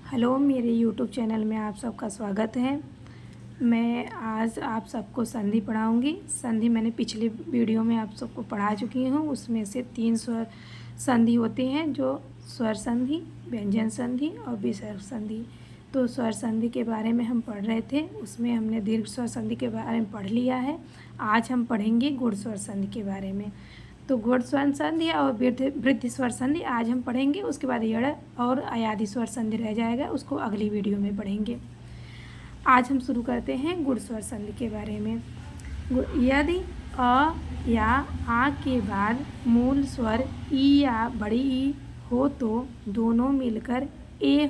Hello, मेरे YouTube channel में आप सबका स्वागत है। मैं आज आप सबको संधि पढ़ाऊंगी। संधि मैंने पिछले वीडियो में आप सबको पढ़ा चुकी हूँ। उसमें से 3 स्वर संधि होते हैं, जो स्वर संधि, व्यंजन संधि और विसर्ग संधि। तो स्वर संधि के बारे में हम पढ़ रहे थे, उसमें हमने दीर्घ स्वर संधि के बारे में पढ़ लिया है। आज हम पढ़ेंगे गुण स्वर संधि के बारे में। तो गुण स्वर संधि और वृद्धि स्वर संधि आज हम पढ़ेंगे। उसके बाद यड़ और अयादि स्वर संधि रह जाएगा, उसको अगली वीडियो में पढ़ेंगे। आज हम शुरू करते हैं गुण स्वर संधि के बारे में। यदि अ या आ के बाद मूल स्वर ई या बड़ी ई हो तो दोनों मिलकर ए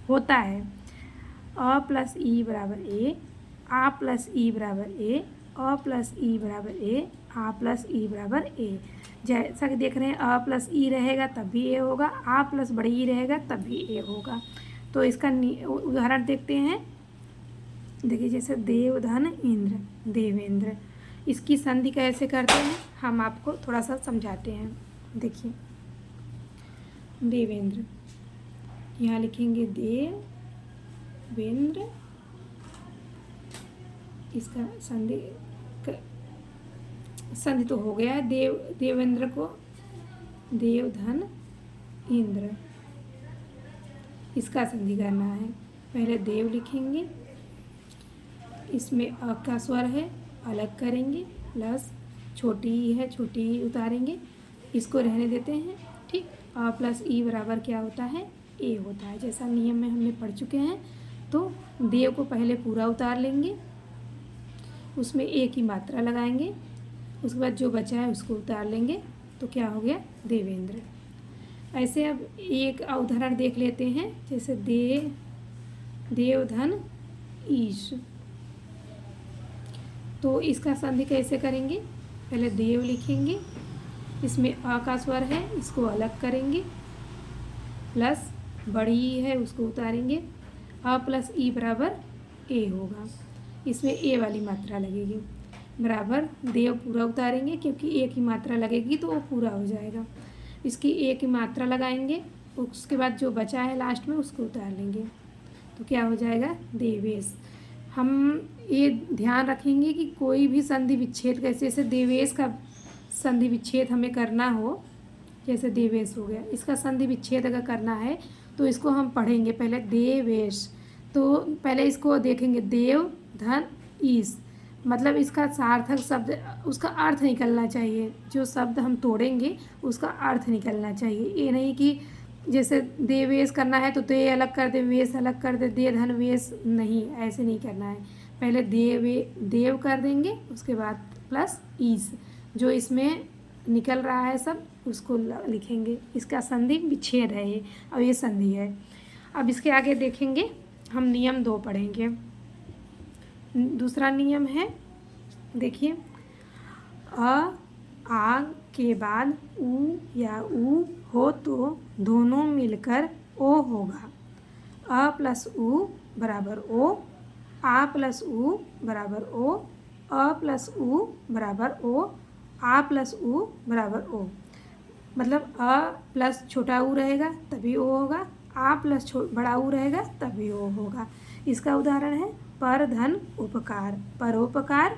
होता है। अ प्लस ई बराबर ए, आ प्लस ई बराबर ए, अ प्लस ई बराबर ए, आ प्लस ई बराबर ए। जैसा कि देख रहे हैं, अ प्लस ई रहेगा तब भी ए होगा, आ प्लस बड़ी ई रहेगा तब भी ए होगा। तो इसका उदाहरण देखते हैं। देखिए, जैसे देवधन इंद्र, देवेंद्र, इसकी संधि कैसे करते हैं हम आपको थोड़ा सा समझाते हैं। देखिए, देवेंद्र, यहाँ लिखेंगे देवेंद्र, इसका संधि तो हो गया है। देवेंद्र को देवधन इंद्र, इसका संधि करना है। पहले देव लिखेंगे, इसमें अ का स्वर है, अलग करेंगे, प्लस छोटी ई है, छोटी ई उतारेंगे, इसको रहने देते हैं। ठीक, अ प्लस ई बराबर क्या होता है, ए होता है। जैसा नियम में हमने पढ़ चुके हैं। तो देव को पहले पूरा उतार लेंगे, उसमें ए की मात्रा लगाएंगे, उसके बाद जो बचा है उसको उतार लेंगे, तो क्या हो गया, देवेंद्र। ऐसे अब एक उदाहरण देख लेते हैं। जैसे देवधन ईश, तो इसका संधि कैसे करेंगे। पहले देव लिखेंगे, इसमें अ का स्वर है, इसको अलग करेंगे, प्लस बड़ी ई है, उसको उतारेंगे, अ प्लस ई बराबर ए होगा, इसमें ए वाली मात्रा लगेगी, बराबर देव पूरा उतारेंगे, क्योंकि ए की मात्रा लगेगी तो वो पूरा हो जाएगा। इसकी ए की मात्रा लगाएंगे, उसके बाद जो बचा है लास्ट में उसको उतार लेंगे, तो क्या हो जाएगा, देवेश। हम ये ध्यान रखेंगे कि कोई भी संधि विच्छेद कैसे, जैसे देवेश का संधि विच्छेद हमें करना हो, जैसे देवेश हो गया, इसका संधि विच्छेद अगर करना है तो इसको हम पढ़ेंगे पहले देवेश। तो पहले इसको देखेंगे, देव धन ईश, मतलब इसका सार्थक शब्द, उसका अर्थ निकलना चाहिए। जो शब्द हम तोड़ेंगे उसका अर्थ निकलना चाहिए। ये नहीं कि जैसे देवेश करना है तो दे अलग कर दे, वेश अलग कर दे, दे धन वेश, नहीं, ऐसे नहीं करना है। पहले देव कर देंगे, उसके बाद प्लस ईश, जो इसमें निकल रहा है सब उसको लिखेंगे। इसका संधि विच्छेद है ये, और ये संधि है। अब इसके आगे देखेंगे, हम नियम 2 पढ़ेंगे। दूसरा नियम है, देखिए, आ के बाद उ या उ हो तो दोनों मिलकर ओ होगा। अ प्लस उ बराबर ओ, आ प्लस उ बराबर ओ, अ प्लस उ बराबर ओ, आ प्लस उ बराबर ओ। मतलब अ प्लस छोटा ऊ रहेगा तभी ओ होगा, आ प्लस बड़ा ऊ रहेगा तभी ओ होगा। इसका उदाहरण है पर धन उपकार, परोपकार,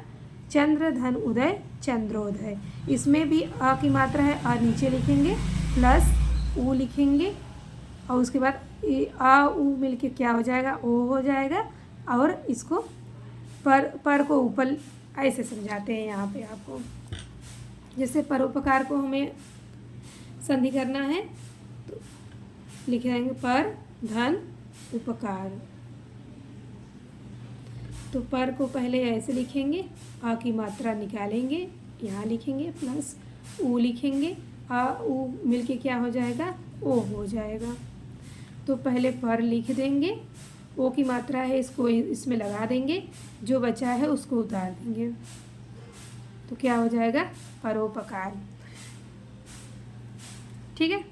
चंद्र धन उदय, चंद्रोदय। इसमें भी अ की मात्रा है, अ नीचे लिखेंगे, प्लस ऊ लिखेंगे, और उसके बाद आ ऊ मिलके क्या हो जाएगा, ओ हो जाएगा। और इसको पर को ऊपर ऐसे समझाते हैं यहाँ पे आपको। जैसे परोपकार को हमें संधि करना है तो लिख देंगे पर धन उपकार। तो पर को पहले ऐसे लिखेंगे, आ की मात्रा निकालेंगे, यहाँ लिखेंगे, प्लस ऊ लिखेंगे, आ ऊ मिलके क्या हो जाएगा, ओ हो जाएगा। तो पहले पर लिख देंगे, ओ की मात्रा है, इसको इसमें लगा देंगे, जो बचा है उसको उतार देंगे, तो क्या हो जाएगा, परोपकार। ठीक है,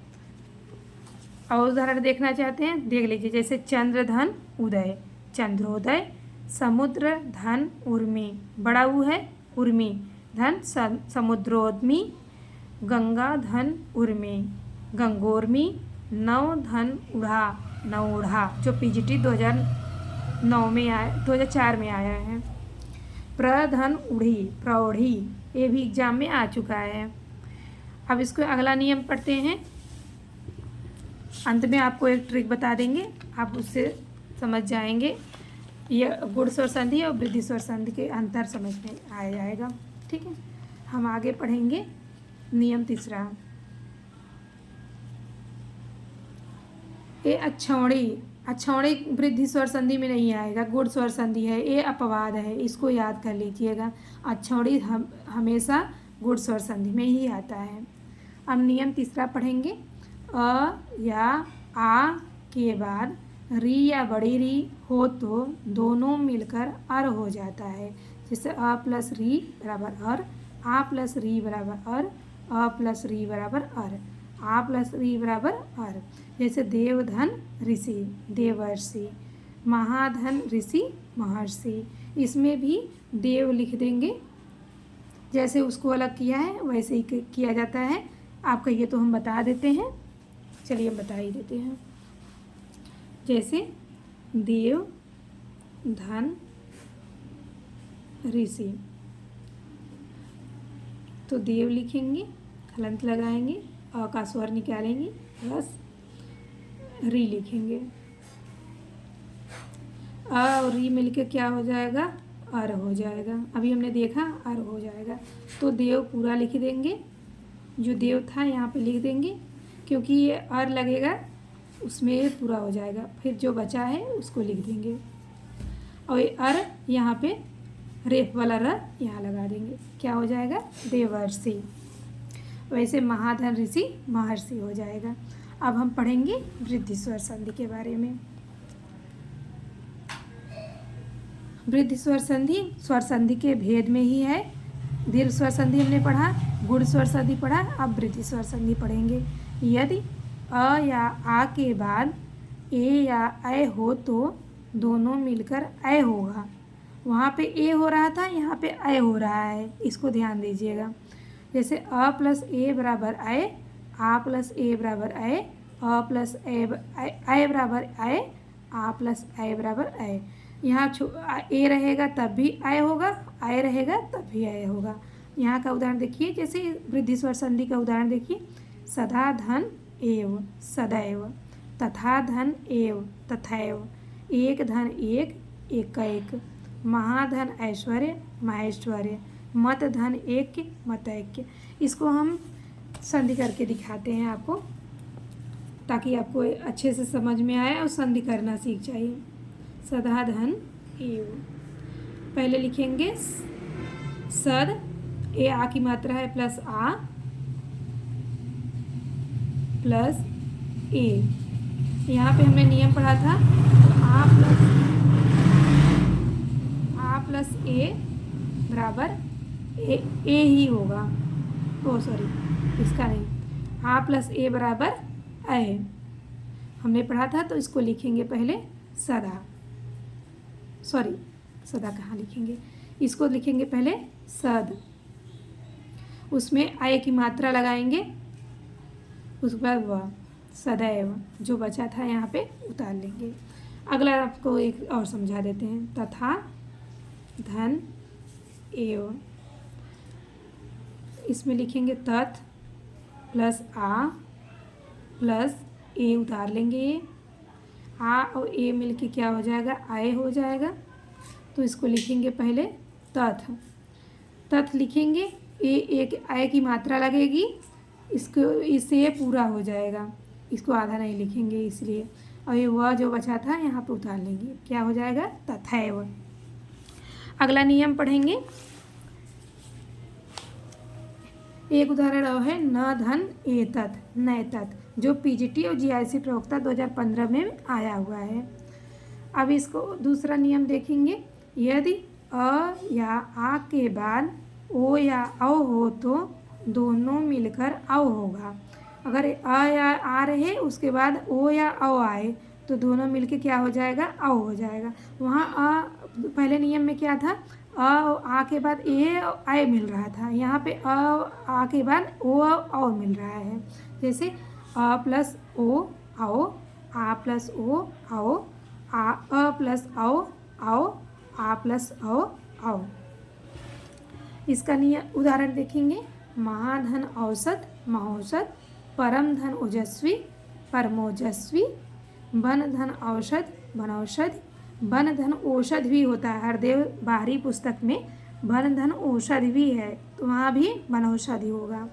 और उदाहरण देखना चाहते हैं, देख लीजिए। जैसे चंद्र धन उदय, चंद्रोदय, समुद्र धन उर्मी, बड़ा ऊ है, उर्मी धन समुद्रोद्मी, गंगा धन उर्मी, गंगोर्मी, नव धन उड़ा, नवोढ़ा, जो पीजीटी 2009 में आया, 2004 में आया है। प्रधन उड़ी, प्रौढ़ी, ये भी एग्जाम में आ चुका है। अब इसको अगला नियम पढ़ते हैं। अंत में आपको एक ट्रिक बता देंगे, आप उससे समझ जाएंगे। यह गुण स्वर संधि और वृद्धि स्वर संधि के अंतर समझ में आ जाएगा। ठीक है, हम आगे पढ़ेंगे नियम तीसरा। ये अक्षौणी, अक्षौणी वृद्धि स्वर संधि में नहीं आएगा, गुण स्वर संधि है, ये अपवाद है, इसको याद कर लीजिएगा। अक्षौणी हमेशा गुण स्वर संधि में ही आता है। अब नियम तीसरा पढ़ेंगे। अ या आ के बाद री या बड़ी री हो तो दोनों मिलकर अर हो जाता है। जैसे अ प्लस री बराबर अर, आ प्लस री बराबर अर, अ प्लस री बराबर अर, आ प्लस री बराबर अर। जैसे देवधन ऋषि, देवर्षि, महाधन ऋषि, महर्षि। इसमें भी देव लिख देंगे, जैसे उसको अलग किया है वैसे ही किया जाता है। आप कहिए तो हम बता देते हैं, चलिए हम बता ही देते हैं। जैसे देव धन ऋषि, तो देव लिखेंगे, हलंत लगाएंगे, अ का स्वर निकालेंगे, बस री लिखेंगे। अ और री मिलके क्या हो जाएगा, अर हो जाएगा। अभी हमने देखा अर हो जाएगा। तो देव पूरा लिख देंगे, जो देव था यहाँ पे लिख देंगे, क्योंकि ये अर लगेगा उसमें ये पूरा हो जाएगा। फिर जो बचा है उसको लिख देंगे, और ये अर यहाँ पे रेफ वाला र यहाँ लगा देंगे, क्या हो जाएगा, देवर्षि। वैसे महाधन ऋषि महर्षि हो जाएगा। अब हम पढ़ेंगे वृद्धि स्वर संधि के बारे में। वृद्धि स्वर संधि के भेद में ही है। दीर्घ स्वर संधि हमने पढ़ा, गुण स्वर संधि पढ़ा, अब वृद्धि स्वर संधि पढ़ेंगे। यदि अ या आ के बाद ए या ऐ हो तो दोनों मिलकर ऐ होगा। वहाँ पे ए हो रहा था, यहाँ पे ऐ हो रहा है, इसको ध्यान दीजिएगा। जैसे अ प्लस ए बराबर ऐ, आ प्लस ए बराबर ऐ, अ प्लस ऐ बराबर ऐ, आ प्लस ऐ बराबर ऐ। यहाँ ए रहेगा तब भी ऐ होगा, ऐ रहेगा तब भी ऐ होगा। यहाँ का उदाहरण देखिए, जैसे वृद्धि स्वर संधि का उदाहरण देखिए। सदा धन एव, सदैव, तथा धन एव, तथैव, एक धन एक, एकैक, महाधन ऐश्वर्य, महेश्वर्य, मत धन ऐक्य, मतैक्य। इसको हम संधि करके दिखाते हैं आपको, ताकि आपको अच्छे से समझ में आए और संधि करना सीख जाइए। सदा धन एव, पहले लिखेंगे सद, ए आ की मात्रा है प्लस आ प्लस ए। यहाँ पे हमने नियम पढ़ा था, आ प्लस ए बराबर ए ही होगा। ओ सॉरी, इसका नहीं, आ प्लस ए बराबर ऐ हमने पढ़ा था, तो इसको लिखेंगे पहले सदा, सॉरी सदा कहाँ लिखेंगे, इसको लिखेंगे पहले सद, उसमें ऐ की मात्रा लगाएंगे, उसके बाद वह, सदैव, जो बचा था यहाँ पे उतार लेंगे। अगला आपको एक और समझा देते हैं। तथा धन एव, इसमें लिखेंगे तथ प्लस आ प्लस ए, उतार लेंगे ये, आ और ए मिलके क्या हो जाएगा, आए हो जाएगा। तो इसको लिखेंगे पहले तथ, तथ लिखेंगे, ए एक आय की मात्रा लगेगी, इसको इससे पूरा हो जाएगा, इसको आधा नहीं लिखेंगे इसलिए, और ये वह जो बचा था यहाँ पे उतार लेंगे, क्या हो जाएगा, तथैव। अगला नियम पढ़ेंगे, एक उदाहरण और है न धन एतत्, नैतत्, जो पीजीटी और जीआईसी प्रवक्ता 2015 में आया हुआ है। अब इसको दूसरा नियम देखेंगे। यदि अ या आ के बाद ओ या औ हो तो दोनों मिलकर औ होगा। अगर अ या आ रहे उसके बाद ओ या औ आए तो दोनों मिलके क्या हो जाएगा, औ हो जाएगा। वहाँ अ पहले नियम में क्या था, अ आ के बाद ए आए मिल रहा था, यहाँ पे अ आ के बाद ओ औ मिल रहा है। जैसे अ प्लस ओ आओ, आ प्लस ओ आओ, अ प्लस आओ आओ, आ प्लस आओ आओ। इसका उदाहरण देखेंगे। महाधन औसत महौषध, परम धन ओजस्वी परमोजस्वी, वन धन औषध वनौषध, वन धन औषध भी होता है। हरदेव बाहरी पुस्तक में वन धन औषध भी है, तो वहाँ भी वनौषधि होगा।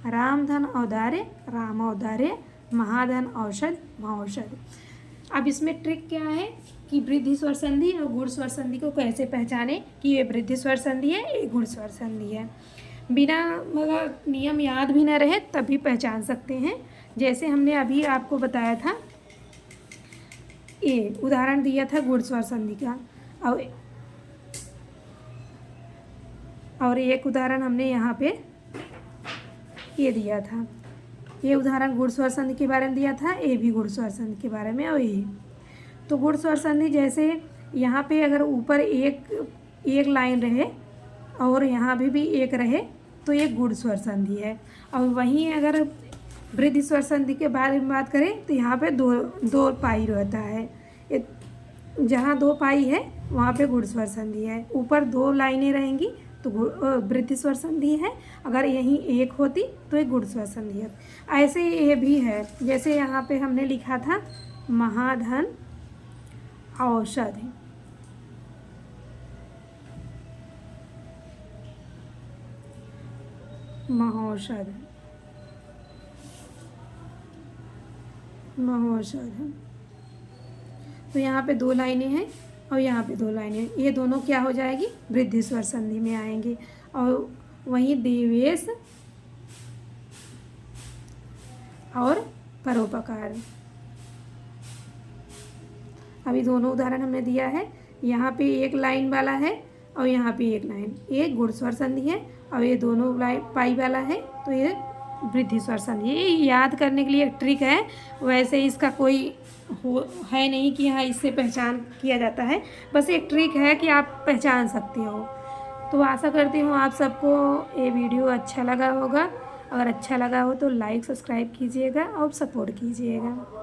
राम धन औदार्य राम औदार्य, महाधन औषध महौषध। अब इसमें ट्रिक क्या है कि वृद्धि स्वर संधि और गुण स्वर संधि को कैसे पहचाने कि ये वृद्धि स्वर संधि है, ये गुण स्वर संधि है। बिना अगर नियम याद भी न रहे तब भी पहचान सकते हैं। जैसे हमने अभी आपको बताया था, ये उदाहरण दिया था गुण स्वर संधि का, और एक उदाहरण हमने यहाँ पे ये दिया था। ये उदाहरण गुण स्वर संधि के बारे में दिया था, ये भी गुण स्वर संधि के बारे में। और ये तो गुण स्वर संधि जैसे यहाँ पे अगर ऊपर एक लाइन रहे और यहाँ भी एक रहे तो ये गुण स्वर संधि है। और वहीं अगर वृद्धि स्वर संधि के बारे में बात करें तो यहाँ पे दो पाई रहता है। जहाँ 2 पाई है वहाँ पे गुण स्वर संधि है। ऊपर 2 लाइनें रहेंगी तो वृद्धि स्वर संधि है, अगर यहीं एक होती तो एक गुण स्वर संधि है। ऐसे ये भी है, जैसे यहाँ पे हमने लिखा था महाधन औषध, महौषध महौषध, तो यहाँ पे 2 लाइनें हैं और यहाँ पे 2 लाइनें, ये दोनों क्या हो जाएगी वृद्धि स्वर संधि में आएंगे। और वहीं देवेश और परोपकार, अभी दोनों उदाहरण हमने दिया है। यहाँ पे एक लाइन वाला है और यहाँ पे एक लाइन, ये गुण स्वर संधि है, और ये दोनों पाई वाला है तो ये वृद्धि स्वर संधि। ये याद करने के लिए एक ट्रिक है, वैसे इसका कोई है नहीं कि हाँ इससे पहचान किया जाता है, बस एक ट्रिक है कि आप पहचान सकते हो। तो आशा करती हूँ आप सबको ये वीडियो अच्छा लगा होगा। अगर अच्छा लगा हो तो लाइक सब्सक्राइब कीजिएगा और सपोर्ट कीजिएगा।